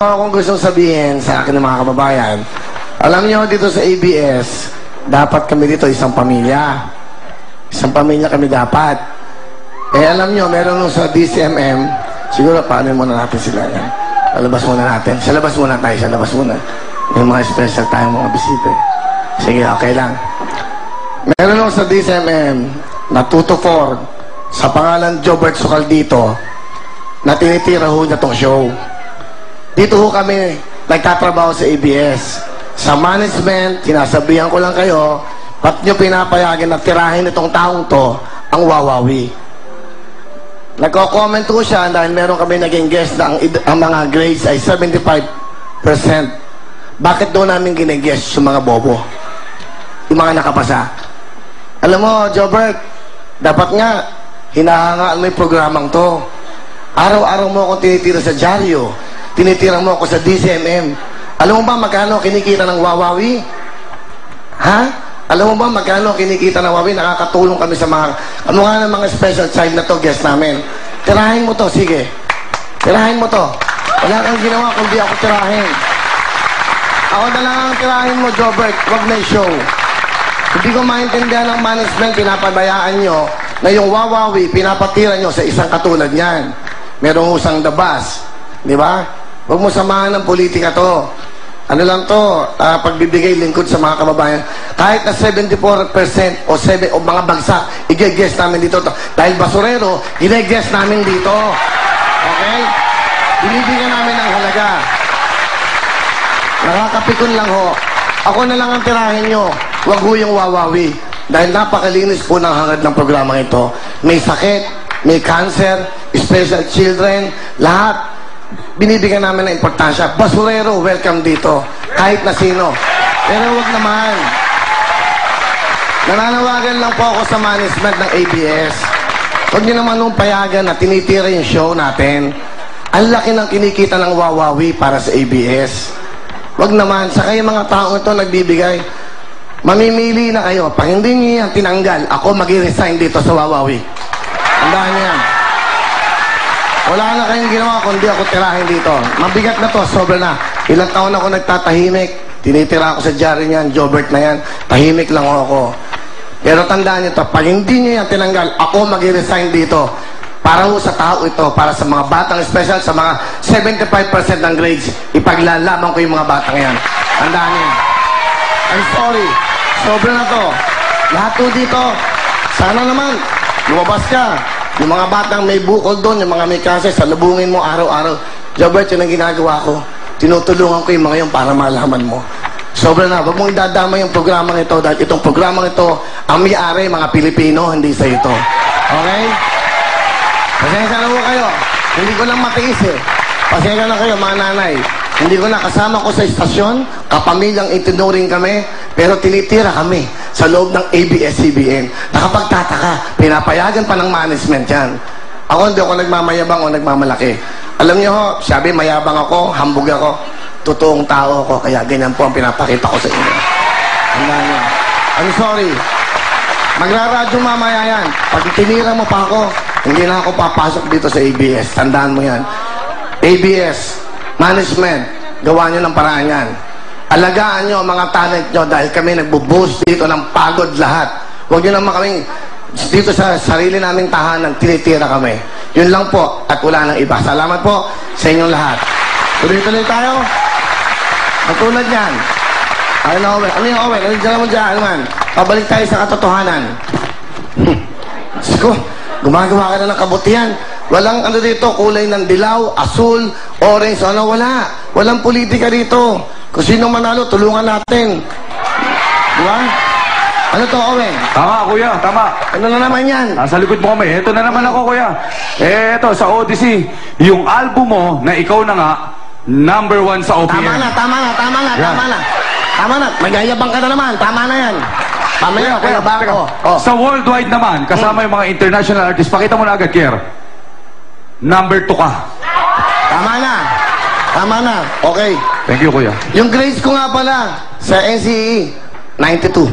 Kung gusto sabihin sa akin ng mga kababayan, alam niyo dito sa ABS, dapat kami dito isang pamilya. Isang pamilya kami dapat. Eh alam niyo, meron nung sa DCMM, siguro paano muna natin sila yan. Lalabas muna natin. Sa labas muna tayo, sa labas muna. May mga special tayong mga bisita. Sige, okay lang. Meron nung sa DCMM, na 2 to 4, sa pangalan Jobert Sucal dito, na tinitira ho niya tong show. Dito ho kami nagtatrabaho sa ABS. Sa management, sinasabihan ko lang kayo, ba't nyo pinapayagan na tirahin itong taong to ang wawawi? Nagko-comment ko siya dahil meron kami naging guest na ang mga grades ay 75%. Bakit doon namin ginag-guest yung mga bobo? Yung mga nakapasa. Alam mo, Jobert, dapat nga, hinahangaan mo yung programang to. Araw-araw mo akong tinitira sa dyaryo. Tinitira mo ako sa DCMM. Alam mo ba magkano kinikita ng wawawi? Ha? Alam mo ba magkano kinikita ng wawawi? Nakakatulong kami sa mga ano nga ng mga special child na to, guest namin. Tirahin mo to, sige. Tirahin mo to. Wala kang ginawa kundi ako tirahin. Ako na lang ang tirahin mo, Jobert. Wag na show. Hindi ko maintindihan ng management, pinapabayaan nyo na yung wawawi, pinapatira nyo sa isang katulad niyan. Merong usang dabas. Di ba? Huwag mo samahan ng politika to. Ano lang to, pagbibigay lingkod sa mga kababayan. Kahit na 74% o mga bagsak, i-guess namin dito. Dahil basurero, i-guess namin dito. Okay? Binibigyan namin ng halaga. Nakakapikon lang ho. Ako na lang ang tirahin nyo. Huwag ho yung wawawi. Dahil napakalinis po ng hangad ng programang ito. May sakit, may cancer, special children, lahat. Binibigyan namin ng importansya. Basurero, welcome dito. Kahit na sino. Pero wag naman. Nananawagan lang po ako sa management ng ABS. Huwag niyo naman nung payagan na tinitira yung show natin. Ang laki ng kinikita ng wawawi para sa ABS. Wag naman. Saka yung mga taong ito nagbibigay. Mamimili na kayo. Pag hindi niyo yan tinanggal, ako mag-resign dito sa wawawi. Tandaan niyo yan. Wala na kayong ginawa kundi ako tirahin dito. Mabigat na to, sobra na. Ilang taon ako nagtatahimik. Tinitira ako sa dyaryo niyan, Jobert na yan. Tahimik lang ako. Pero tandaan niyo to, pag hindi niyo yan tinanggal, ako mag-resign dito. Para ho sa tao ito, para sa mga batang special, sa mga 75% ng grades, ipaglalaman ko yung mga batang yan. Tandaan niyo. I'm sorry. Sobra na to. Lahat to dito. Sana naman, lumabas ka. Yung mga batang may bukol doon, yung mga may kasi, salubungin mo araw-araw. Jobert, yun ang ginagawa ko. Tinutulungan ko yung mga yun para malaman mo. Sobra na. Huwag mong idadama yung programang ito dahil itong programang ito, ang may-ari, mga Pilipino, hindi sa ito. Okay? Pasensya na po kayo. Hindi ko lang matiis eh. Pasensya na kayo, mga nanay. Hindi ko na kasama ko sa istasyon, kapamilyang itinuring kami, pero tinitira kami sa loob ng ABS-CBN. Nakapagtataka, pinapayagan pa ng management yan. Ako hindi ako nagmamayabang o nagmamalaki. Alam niyo ho, sabi mayabang ako, hambog ako, totoong tao ako, kaya ganyan po ang pinapakita ko sa inyo. Tandaan niyo. I'm sorry. Magraradyo mamaya yan. Pag tinira mo pa ako, hindi na ako papasok dito sa ABS. Tandaan mo yan. ABS, management, gawa nyo ng paraan yan. Alagaan nyo ang mga talent nyo dahil kami nagbo-boost dito ng pagod lahat. Huwag nyo naman kaming dito sa sarili naming tahanan, tinitira kami. Yun lang po at wala nang iba. Salamat po sa inyong lahat. Tuloy-tuloy tayo. Katulad yan. Ano Owen? Ano yung Owen? Ano dyan mo dyan? Ano man? Pabalik tayo sa katotohanan. Siko, gumagawa ka na ng kabutihan. Walang ano dito, kulay ng dilaw, asul, orange, ano, wala. Walang politika dito. Kung sino manalo, tulungan natin. Diba? Ano to, Owen? Tama, kuya, tama. Ano na naman yan? Nasa likod mo kami. Ito na naman ako, kuya. Ito, sa Odyssey, yung album mo na ikaw na nga, #1 sa OPM. Tama na, tama na, tama na, Yan. tama na. Tama na, magyayabang ka na naman. Tama na yan. Pamaya, kuya, bako. Oh. Sa worldwide naman, kasama yung mga international artists, pakita mo na agad, Kier. #2 ka. Tama na. Tama na. Okay. Thank you, kuya. Yung grades ko nga pala sa NCE, 92.